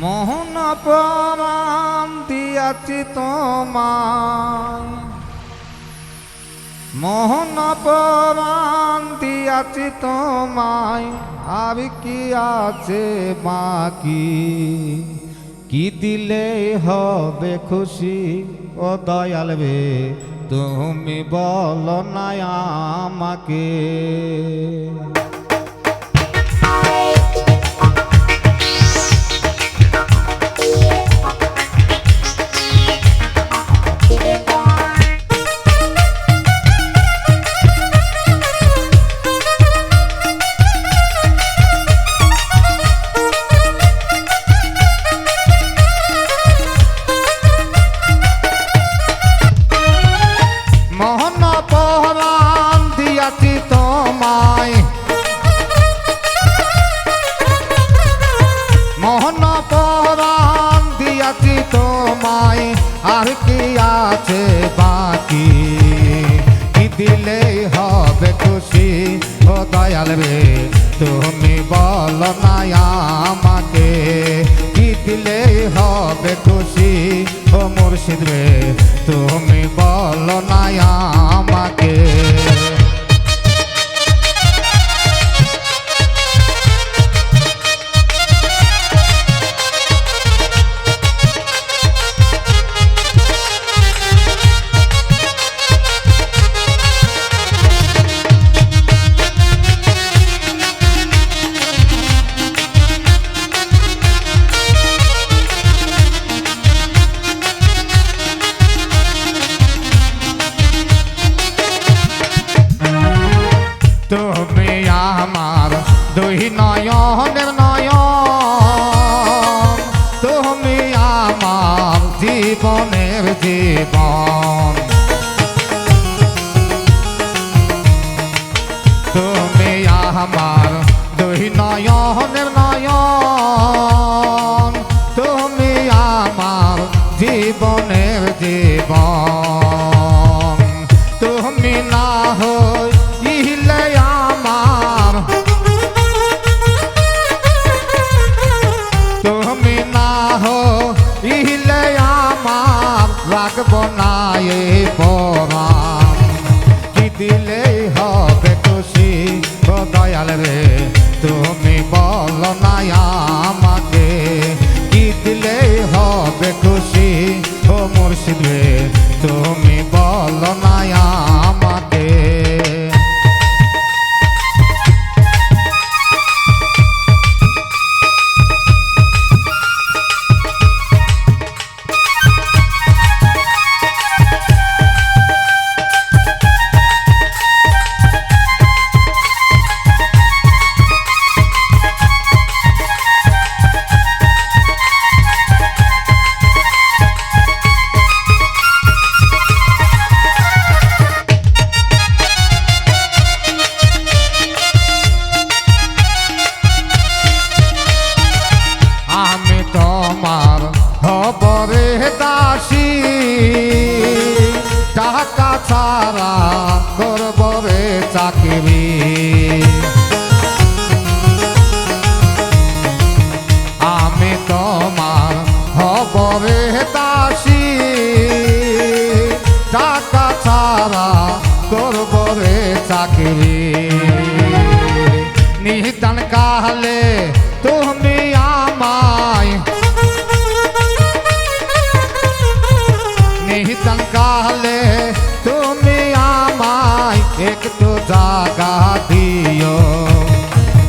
মোহন প্রাণ দিয়াছি তোমায়, মোহন প্রাণ দিয়াছি তোমায়, আর কি আছে বাকি? কি দিলে হবে খুশি ও দয়াল রে, তুমি বলো না আমাকে। মোহন প্রাণ দিয়াছি তোমায়, মোহন প্রাণ দিয়াছি তোমায়, আর কি আছে বাকি? কি দিলে হবে খুশি ও দয়াল রে, তুমি বলো না আমাকে। কি দিলে হবে খুশি ও মুর্শিদ রে, তুমি বলো না আমাকে। তুমি আমার দুই নয়নের নয়ন, তুমি আমার জীবনের জীবন। তুমি আমার দুই নয়নের নয়ন, তুমি আমার জীবনের জীবন। তুমি না হইলে আমার, তুমি না হইলে আমার রাখব না এ পরাণ। কি দিলে হবে খুশি ও দয়াল রে, তুমি বলো না আমাকে। কি দিলে হবে খুশি ও মুর্শিদ রে, তুমি বলো না আমাকে। আমি তোমার হবরে দাসী, টাকা ছাড়া করব রে চাকরি। আমি তোমার হবরে দাসী, টাকা ছাড়া করব রে চাকরি। নিদান কালে তুমি আমায়, নিদান কালে তুমি আমায় একটু জায়গা দিও।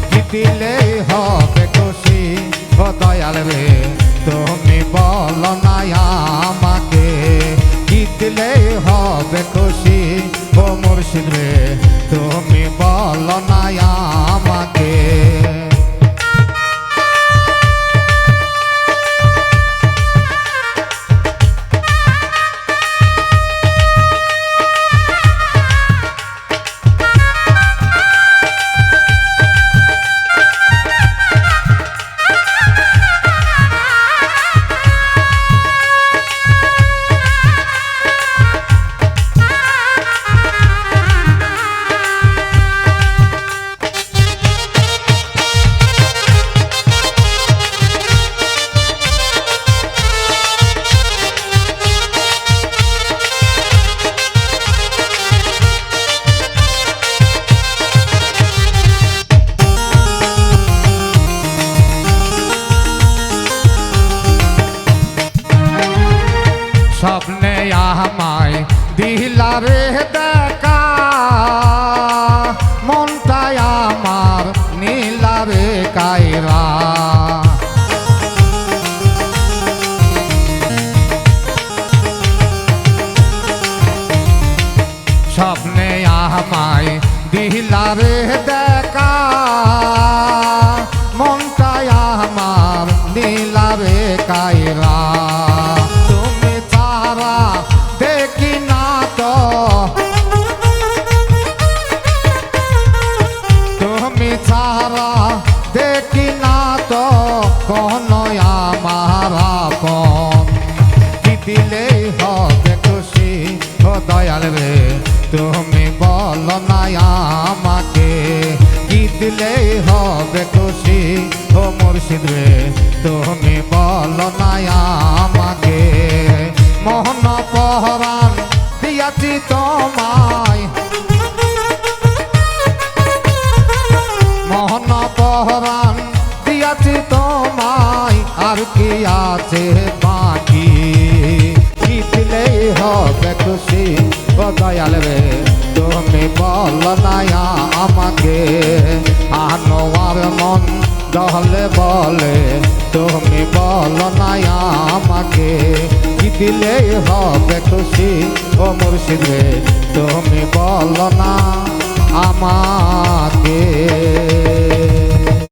কি দিলে হবে খুশি ও দয়াল রে, তুমি বলো না আমাকে। কি দিলে হবে খুশি ও মুর্শিদ রে, তুমি বলো না আমাকে। স্বপ্নে আমায় দিলা রে দেখা মনটাই আমার নীলা রে কায়রা স্বপ্নে আমায় দিলা রে দেখা মনটাই আমার নীলা রে কায়রা তুমি ছাড়া দেখি না তো তুমি ছাড়া দেখি না তো কোন আমার আপন কি দিলেই হবে খুশি ও দয়াল রে তুমি বলো না আমাকে কি দিলেই হবে খুশি ও মুর্শিদ রে তুমি বলো না আমাকে মোহন পহরান দিয়াছি তোমায় মোহন পহরান দিয়াছি তোমায় আর কি আছে বাকি কি দিলেই হবে খুশি ও দয়াল রে তুমি বল না আমাকে আনোয়ার মন দহলে বলে তুমি বল না আমাকে কি দিলেই হবে খুশি ও মুর্শিদ রে তুমি বল না আমাকে